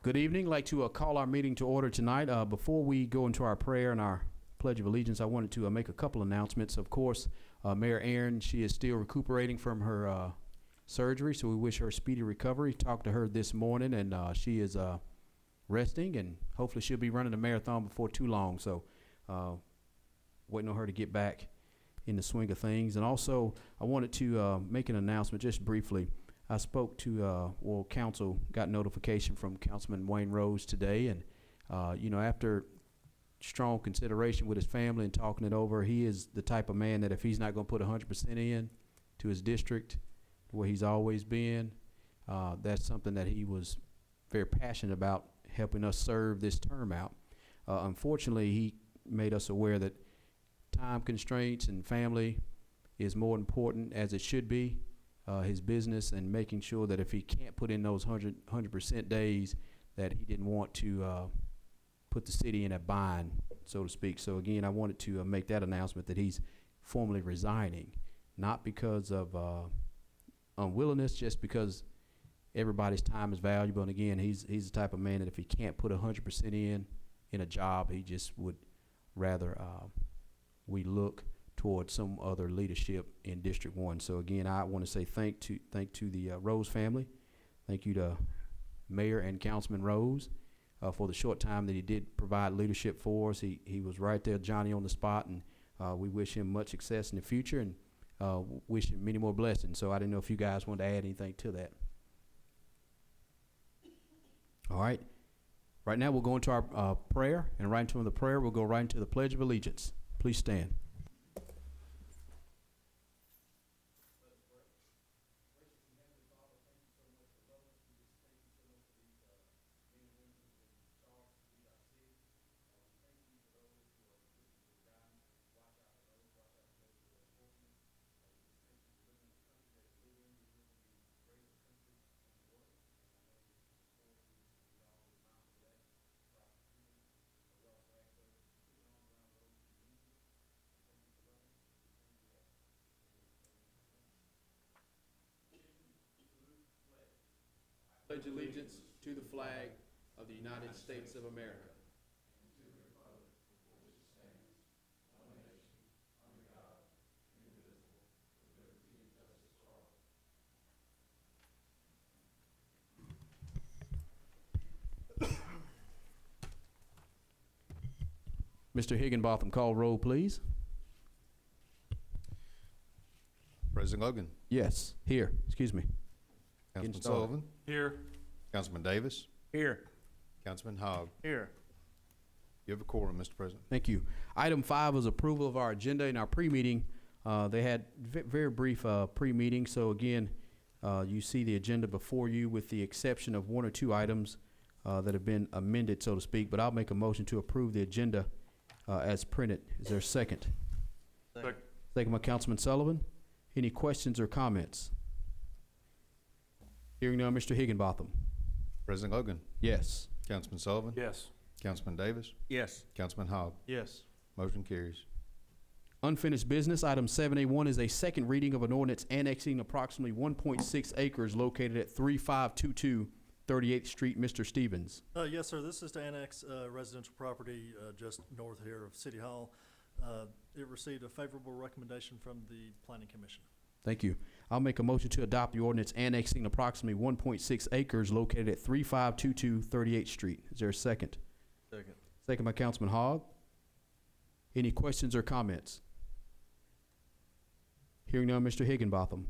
Good evening. I'd like to call our meeting to order tonight. Before we go into our prayer and our Pledge of Allegiance, I wanted to make a couple announcements. Of course, Mayor Aaron, she is still recuperating from her surgery, so we wish her a speedy recovery. Talked to her this morning, and she is resting, and hopefully she'll be running a marathon before too long. So waiting on her to get back in the swing of things. And also, I wanted to make an announcement just briefly. I spoke to, council got notification from Councilman Wayne Rose today, and, after strong consideration with his family and talking it over, he is the type of man that if he's not going to put 100% in to his district, where he's always been, that's something that he was very passionate about helping us serve this term out. Unfortunately, he made us aware that time constraints and family is more important, as it should be. His business, and making sure that if he can't put in those 100% days, that he didn't want to put the city in a bind, so to speak. So again, I wanted to make that announcement that he's formally resigning, not because of unwillingness, just because everybody's time is valuable. And again, he's the type of man that if he can't put 100% in a job, he just would rather we look towards some other leadership in District 1. So again, I want to say thank to the Rose family. Thank you to Mayor and Councilman Rose for the short time that he did provide leadership for us. He was right there, Johnny on the spot, and we wish him much success in the future, and wish him many more blessings. So I didn't know if you guys wanted to add anything to that. All right. Right now we'll go into our prayer, and right into the prayer we'll go right into the Pledge of Allegiance. Please stand. Pledge allegiance to the flag of the United States of America. Mr. Higginbotham, call roll, please. President Logan. Yes, here. Excuse me. Councilman Sullivan. Here. Councilman Davis. Here. Councilman Hogg. Here. You have a quorum, Mr. President. Thank you. Item 5 is approval of our agenda. In our pre-meeting, they had very brief pre-meeting. So again, you see the agenda before you with the exception of 1 or 2 items that have been amended, so to speak. But I'll make a motion to approve the agenda as printed. Is there a second? Second. Second by Councilman Sullivan. Any questions or comments? Hearing none, Mr. Higginbotham. President Logan. Yes. Councilman Sullivan. Yes. Councilman Davis. Yes. Councilman Hogg. Yes. Motion carries. Unfinished business. Item 7A1 is a second reading of an ordinance annexing approximately 1.6 acres located at 3522 38th Street. Mr. Stevens. Yes, sir. This is to annex residential property just north here of City Hall. It received a favorable recommendation from the Planning Commission. Thank you. I'll make a motion to adopt the ordinance annexing approximately 1.6 acres located at 3522 38th Street. Is there a second? Second. Second by Councilman Hogg. Any questions or comments? Hearing none, Mr. Higginbotham.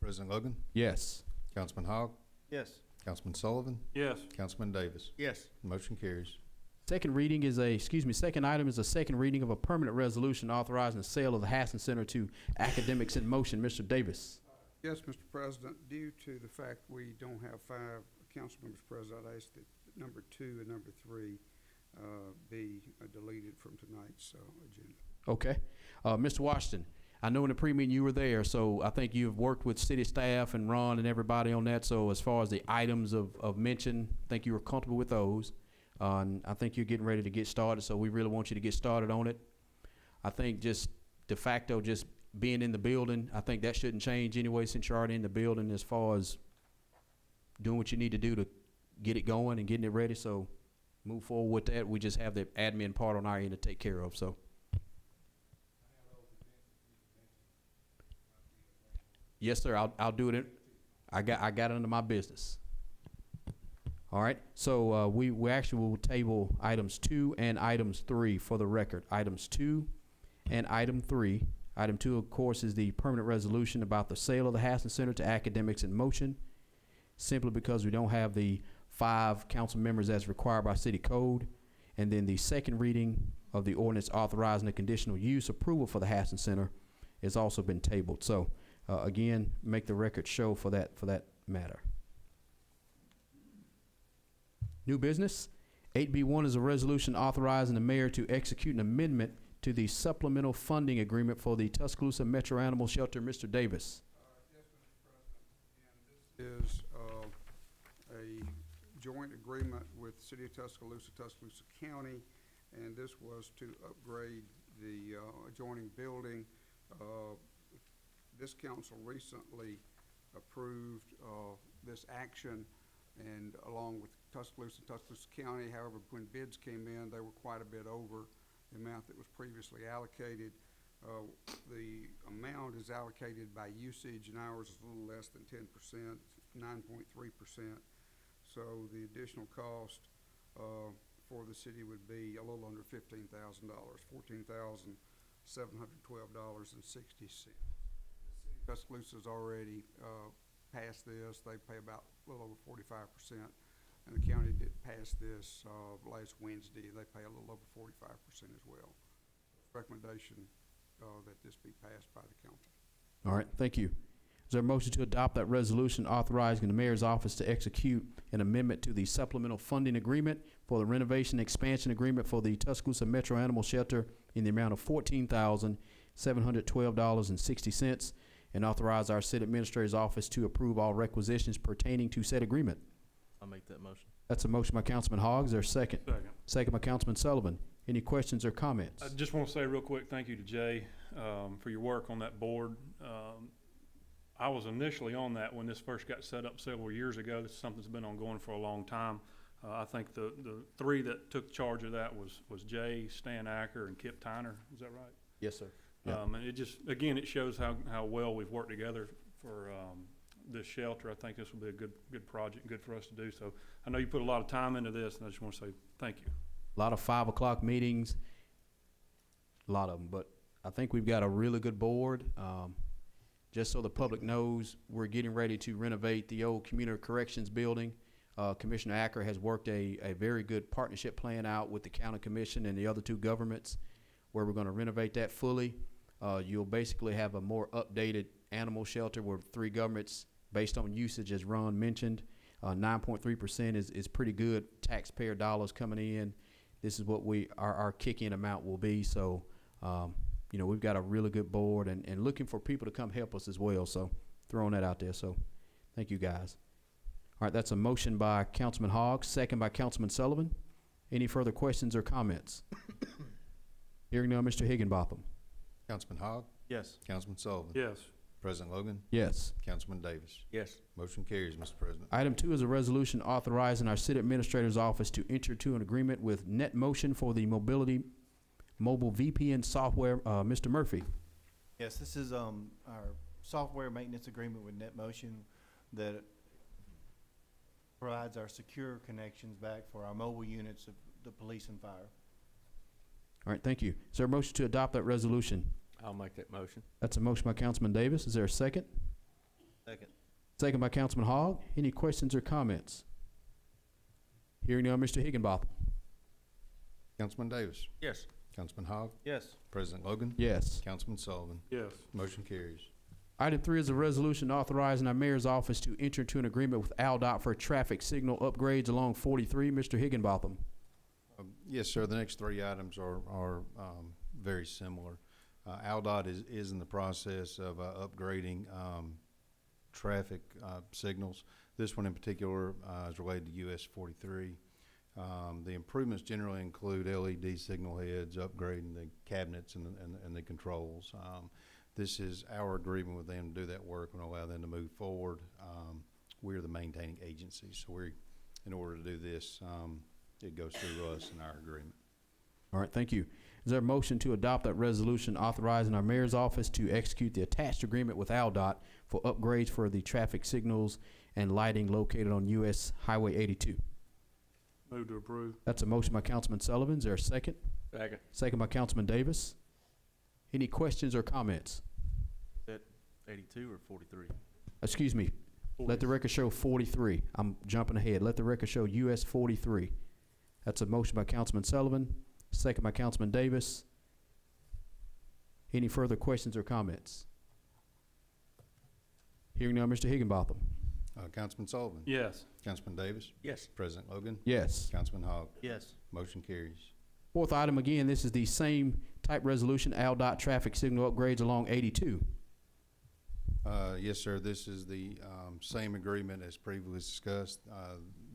President Logan. Yes. Councilman Hogg. Yes. Councilman Sullivan. Yes. Councilman Davis. Yes. Motion carries. Second item is a second reading of a permanent resolution authorizing the sale of the Hassan Center to Academics in Motion. Mr. Davis. Yes, Mr. President. Due to the fact we don't have 5 council members present, I'd ask that number 2 and number 3 be deleted from tonight's agenda. Okay. Mr. Washington, I know in the pre-meeting you were there, so I think you've worked with city staff and Ron and everybody on that. So as far as the items of mention, I think you were comfortable with those. And I think you're getting ready to get started, so we really want you to get started on it. I think just de facto just being in the building, I think that shouldn't change anyway since you're already in the building as far as doing what you need to do to get it going and getting it ready. So move forward with that. We just have the admin part on our end to take care of. So. Yes, sir. I'll do it. I got it under my business. All right. So we actually will table items 2 and items 3 for the record. Items 2 and item 3. Item 2, of course, is the permanent resolution about the sale of the Hassan Center to Academics in Motion, simply because we don't have the 5 council members as required by city code. And then the second reading of the ordinance authorizing the conditional use approval for the Hassan Center has also been tabled. So again, make the record show for that matter. New business. 8B1 is a resolution authorizing the mayor to execute an amendment to the supplemental funding agreement for the Tuscaloosa Metro Animal Shelter. Mr. Davis. Yes, Mr. President, and this is a joint agreement with the City of Tuscaloosa, Tuscaloosa County, and this was to upgrade the adjoining building. This council recently approved this action, and along with Tuscaloosa and Tuscaloosa County. However, when bids came in, they were quite a bit over the amount that was previously allocated. The amount is allocated by usage, and ours is a little less than 10%, 9.3%. So the additional cost for the city would be a little under $15,000, $14,712.60. Tuscaloosa's already passed this. They pay about a little over 45%, and the county did pass this last Wednesday. They pay a little over 45% as well. Recommendation that this be passed by the council. All right, thank you. Is there a motion to adopt that resolution authorizing the mayor's office to execute an amendment to the supplemental funding agreement for the renovation expansion agreement for the Tuscaloosa Metro Animal Shelter in the amount of $14,712.60, and authorize our city administrator's office to approve all requisitions pertaining to said agreement? I'll make that motion. That's a motion by Councilman Hogg. Is there a second? Second. Second by Councilman Sullivan. Any questions or comments? I just want to say real quick, thank you to Jay for your work on that board. I was initially on that when this first got set up several years ago. This is something that's been ongoing for a long time. I think the 3 that took charge of that was Jay, Stan Acker, and Kip Tyner. Is that right? Yes, sir. Yeah. And it just, again, it shows how well we've worked together for this shelter. I think this will be a good project, good for us to do. So I know you put a lot of time into this, and I just want to say thank you. A lot of 5 o'clock meetings, a lot of them, but I think we've got a really good board. Just so the public knows, we're getting ready to renovate the old Community Corrections building. Commissioner Acker has worked a very good partnership plan out with the county commission and the other 2 governments, where we're going to renovate that fully. You'll basically have a more updated animal shelter where 3 governments, based on usage, as Ron mentioned. 9.3% is pretty good taxpayer dollars coming in. This is what our kick-in amount will be. So, you know, we've got a really good board and looking for people to come help us as well. So throwing that out there. So thank you, guys. All right, that's a motion by Councilman Hogg, second by Councilman Sullivan. Any further questions or comments? Hearing none, Mr. Higginbotham. Councilman Hogg, Yes. Councilman Sullivan, Yes. President Logan, Yes. Councilman Davis. Yes. Motion carries, Mr. President. Item 2 is a resolution authorizing our city administrator's office to enter into an agreement with NetMotion for the mobile VPN software. Mr. Murphy. Yes, this is our software maintenance agreement with NetMotion that provides our secure connections back for our mobile units of the police and fire. All right, thank you. Is there a motion to adopt that resolution? I'll make that motion. That's a motion by Councilman Davis. Is there a second? Second. Second by Councilman Hogg. Any questions or comments? Hearing none, Mr. Higginbotham. Councilman Davis, Yes. Councilman Hogg, Yes. President Logan, Yes. Councilman Sullivan. Yes. Motion carries. Item 3 is a resolution authorizing our mayor's office to enter into an agreement with ALDOT for traffic signal upgrades along 43. Mr. Higginbotham. Yes, sir. The next 3 items are very similar. ALDOT is in the process of upgrading traffic signals. This one in particular is related to US 43. The improvements generally include LED signal heads, upgrading the cabinets and the controls. This is our agreement with them to do that work and allow them to move forward. We're the maintaining agency, so in order to do this, it goes through us and our agreement. All right, thank you. Is there a motion to adopt that resolution authorizing our mayor's office to execute the attached agreement with AlDOT for upgrades for the traffic signals and lighting located on US Highway 82? Move to approve. That's a motion by Councilman Sullivan. Is there a second? Second. Second by Councilman Davis. Any questions or comments? Is that 82 or 43? Excuse me. Let the record show 43. I'm jumping ahead. Let the record show US 43. That's a motion by Councilman Sullivan, second by Councilman Davis. Any further questions or comments? Hearing none, Mr. Higginbotham. Councilman Sullivan? Yes. Councilman Davis? Yes. President Logan? Yes. Councilman Hogg? Yes. Motion carries. Fourth item, again, this is the same type resolution, AlDOT traffic signal upgrades along 82. Yes, sir. This is the same agreement as previously discussed.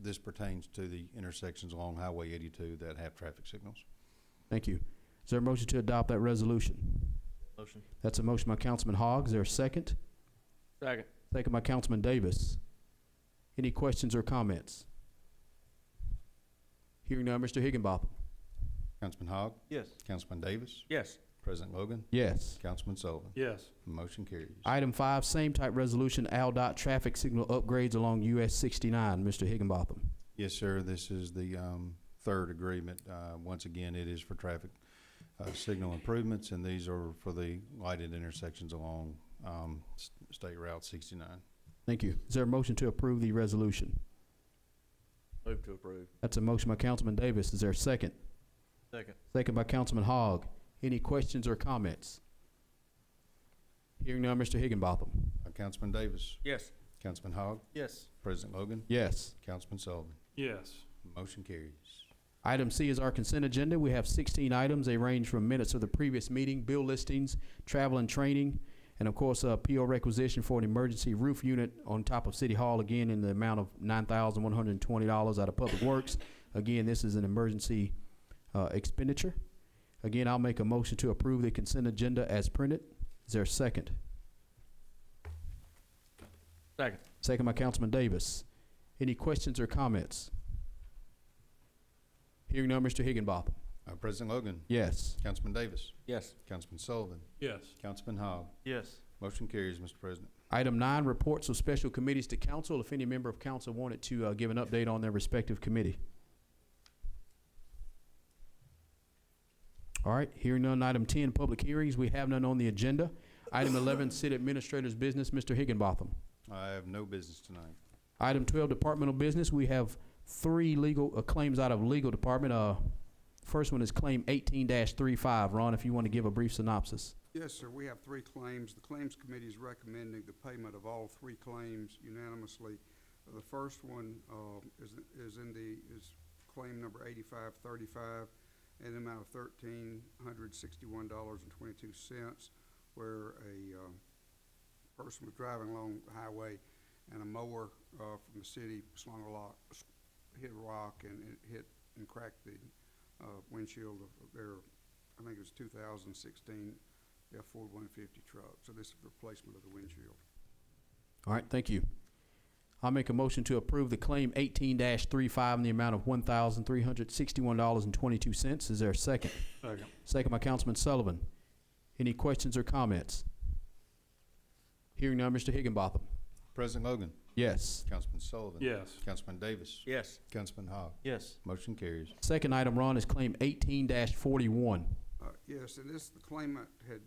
This pertains to the intersections along Highway 82 that have traffic signals. Thank you. Is there a motion to adopt that resolution? Motion. That's a motion by Councilman Hogg. Is there a second? Second. Second by Councilman Davis. Any questions or comments? Hearing none, Mr. Higginbotham. Councilman Hogg? Yes. Councilman Davis? Yes. President Logan? Yes. Councilman Sullivan? Yes. Motion carries. Item 5, same type resolution, AlDOT traffic signal upgrades along US 69. Mr. Higginbotham. Yes, sir. This is the third agreement. Once again, it is for traffic signal improvements, and these are for the lighted intersections along State Route 69. Thank you. Is there a motion to approve the resolution? Move to approve. That's a motion by Councilman Davis. Is there a second? Second. Second by Councilman Hogg. Any questions or comments? Hearing none, Mr. Higginbotham. Councilman Davis? Yes. Councilman Hogg? Yes. President Logan? Yes. Councilman Sullivan? Yes. Motion carries. Item C is our consent agenda. We have 16 items. They range from minutes of the previous meeting, bill listings, travel and training, and of course, a PO requisition for an emergency roof unit on top of City Hall, again, in the amount of $9,120 out of Public Works. Again, this is an emergency expenditure. Again, I'll make a motion to approve the consent agenda as printed. Is there a second? Second. Second by Councilman Davis. Any questions or comments? Hearing none, Mr. Higginbotham. President Logan? Yes. Councilman Davis? Yes. Councilman Sullivan? Yes. Councilman Hogg? Yes. Motion carries, Mr. President. Item 9, reports of special committees to council. If any member of council wanted to give an update on their respective committee. All right, hearing none. Item 10, public hearings. We have none on the agenda. Item 11, city administrator's business. Mr. Higginbotham. I have no business tonight. Item 12, departmental business. We have 3 legal claims out of legal department. First one is claim 18-35. Ron, if you want to give a brief synopsis. Yes, sir. We have 3 claims. The Claims Committee is recommending the payment of all 3 claims unanimously. The first one is claim number 8535 in the amount of $1,361.22, where a person was driving along the highway and a mower from the city slung a rock, hit a rock, and it hit and cracked the windshield of their, I think it was 2016 Ford 150 truck. So this is the replacement of the windshield. All right, thank you. I'll make a motion to approve the claim 18-35 in the amount of $1,361.22. Is there a second? Second. Second by Councilman Sullivan. Any questions or comments? Hearing none, Mr. Higginbotham. President Logan? Yes. Councilman Sullivan? Yes. Councilman Davis? Yes. Councilman Hogg? Yes. Motion carries. Second item, Ron, is claim 18-41. Yes, and the claimant had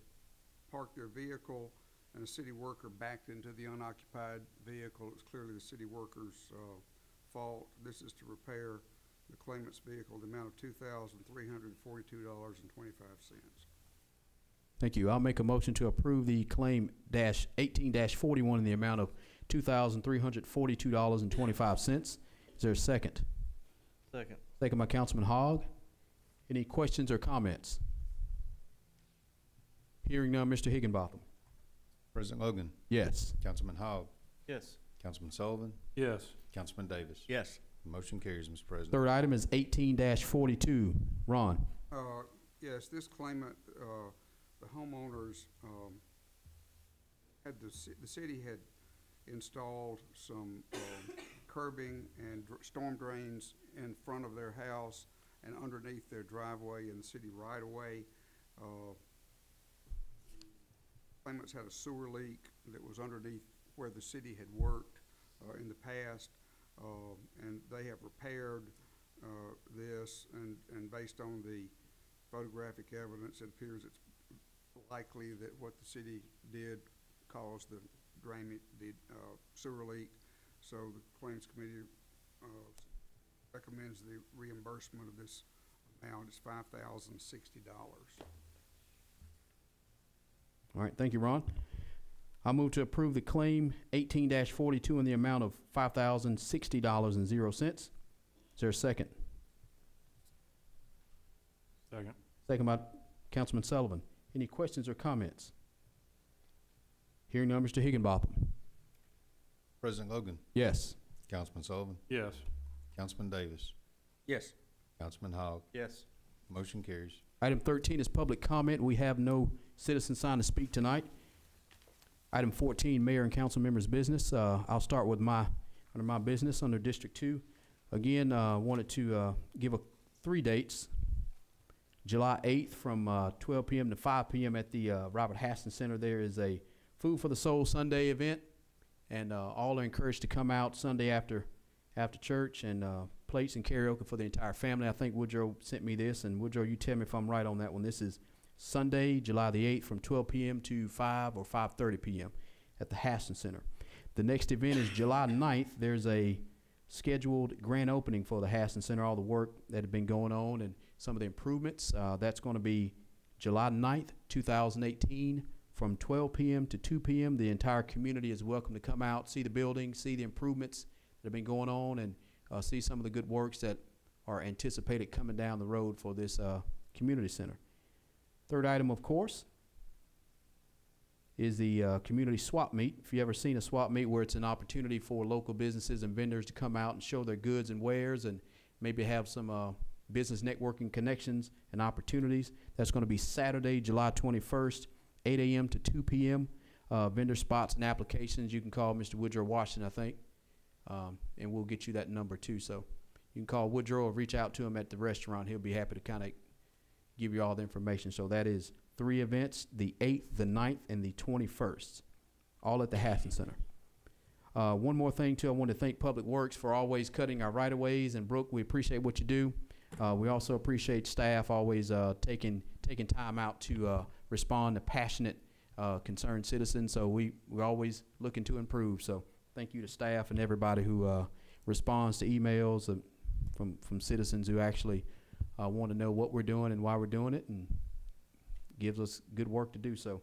parked their vehicle and a city worker backed into the unoccupied vehicle. It's clearly the city worker's fault. This is to repair the claimant's vehicle, the amount of $2,342.25. Thank you. I'll make a motion to approve the claim 18-41 in the amount of $2,342.25. Is there a second? Second. Second by Councilman Hogg. Any questions or comments? Hearing none, Mr. Higginbotham. President Logan? Yes. Councilman Hogg? Yes. Councilman Sullivan? Yes. Councilman Davis? Yes. Motion carries, Mr. President. Third item is 18-42. Ron. Yes, this claimant, the homeowners the city had installed some curbing and storm drains in front of their house and underneath their driveway in the city right-of-way. Claimants had a sewer leak that was underneath where the city had worked in the past, and they have repaired this, and based on the photographic evidence, it appears it's likely that what the city did caused the sewer leak. So the Claims Committee recommends the reimbursement of this amount. It's $5,060. All right, thank you, Ron. I move to approve the claim 18-42 in the amount of $5,060.00. Is there a second? Second. Second by Councilman Sullivan. Any questions or comments? Hearing none, Mr. Higginbotham. President Logan, Yes. Councilman Sullivan, Yes. Councilman Davis, Yes. Councilman Hogg, Yes. motion carries. Item 13 is public comment. We have no citizen signed to speak tonight. Item 14, mayor and council members' business. I'll start with under my business under District 2. Again, wanted to give 3 dates. July 8th from 12 p.m. to 5 p.m. at the Robert Haston Center. There is a Food for the Soul Sunday event, and all are encouraged to come out Sunday after church, and plates and karaoke for the entire family. I think Woodrow sent me this, and Woodrow, you tell me if I'm right on that one. This is Sunday, July the 8th from 12 p.m. to 5 or 5:30 p.m. at the Haston Center. The next event is July 9th. There's a scheduled grand opening for the Haston Center, all the work that had been going on and some of the improvements. That's going to be July 9th, 2018 from 12 p.m. to 2 p.m. The entire community is welcome to come out, see the building, see the improvements that have been going on, and see some of the good works that are anticipated coming down the road for this community center. Third item, of course, is the community swap meet. If you ever seen a swap meet where it's an opportunity for local businesses and vendors to come out and show their goods and wares and maybe have some business networking connections and opportunities, that's going to be Saturday, July 21st, 8 a.m. to 2 p.m. Vendor spots and applications, you can call Mr. Woodrow Washington, I think, and we'll get you that number too. So you can call Woodrow or reach out to him at the restaurant. He'll be happy to kind of give you all the information. So that is 3 events, the 8th, the 9th, and the 21st, all at the Haston Center. One more thing, too. I want to thank Public Works for always cutting our right-of-ways. And, Brooke, we appreciate what you do. We also appreciate staff always taking time out to respond to passionate, concerned citizens. So we're always looking to improve. So thank you to staff and everybody who responds to emails from citizens who actually want to know what we're doing and why we're doing it, and gives us good work to do. So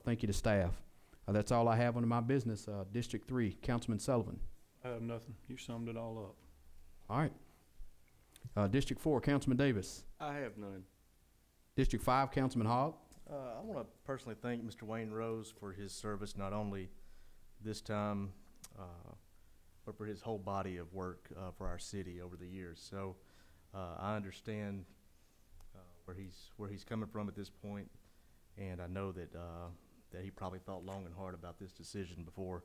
thank you to staff. That's all I have under my business. District 3, Councilman Sullivan. I have nothing. You summed it all up. All right. District 4, Councilman Davis. I have none. District 5, Councilman Hogg. I want to personally thank Mr. Wayne Rose for his service, not only this time, but for his whole body of work for our city over the years. So I understand where he's coming from at this point, and I know that that he probably thought long and hard about this decision before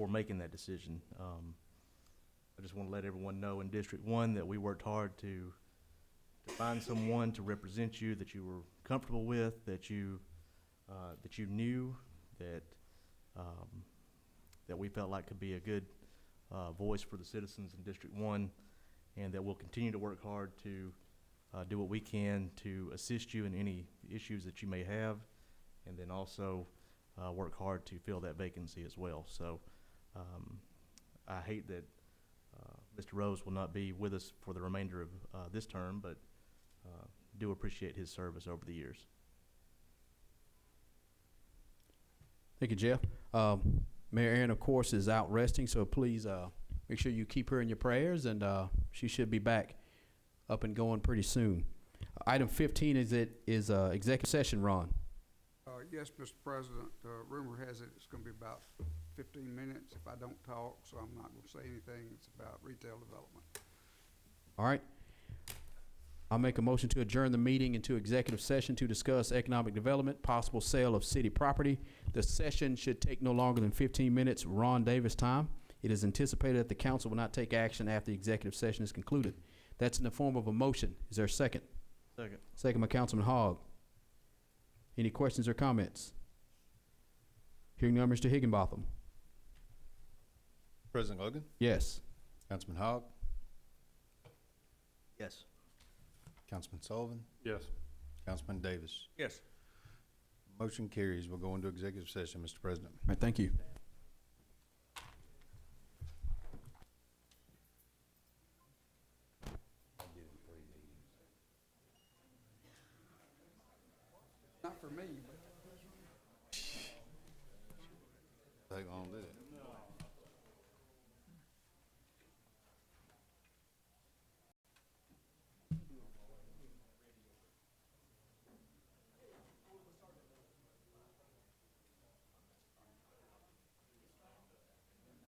making that decision. I just want to let everyone know in District 1 that we worked hard to find someone to represent you that you were comfortable with, that you knew, that we felt like could be a good voice for the citizens in District 1, and that we'll continue to work hard to do what we can to assist you in any issues that you may have, and then also work hard to fill that vacancy as well. So I hate that Mr. Rose will not be with us for the remainder of this term, but do appreciate his service over the years. Thank you, Jeff. Mayor Aaron, of course, is out resting, so please make sure you keep her in your prayers, and she should be back up and going pretty soon. Item 15 is executive session, Ron. Yes, Mr. President, rumor has it it's going to be about 15 minutes if I don't talk, so I'm not going to say anything. It's about retail development. All right. I'll make a motion to adjourn the meeting into executive session to discuss economic development, possible sale of city property. The session should take no longer than 15 minutes, Ron Davis time. It is anticipated that the council will not take action after the executive session is concluded. That's in the form of a motion. Is there a second? Second. Second by Councilman Hogg. Any questions or comments? Hearing none, Mr. Higginbotham. President Logan, Yes. Councilman Hogg, Yes. Councilman Sullivan, Yes. Councilman Davis. Yes. Motion carries. We'll go into executive session, Mr. President. All right, thank you. Not for me, but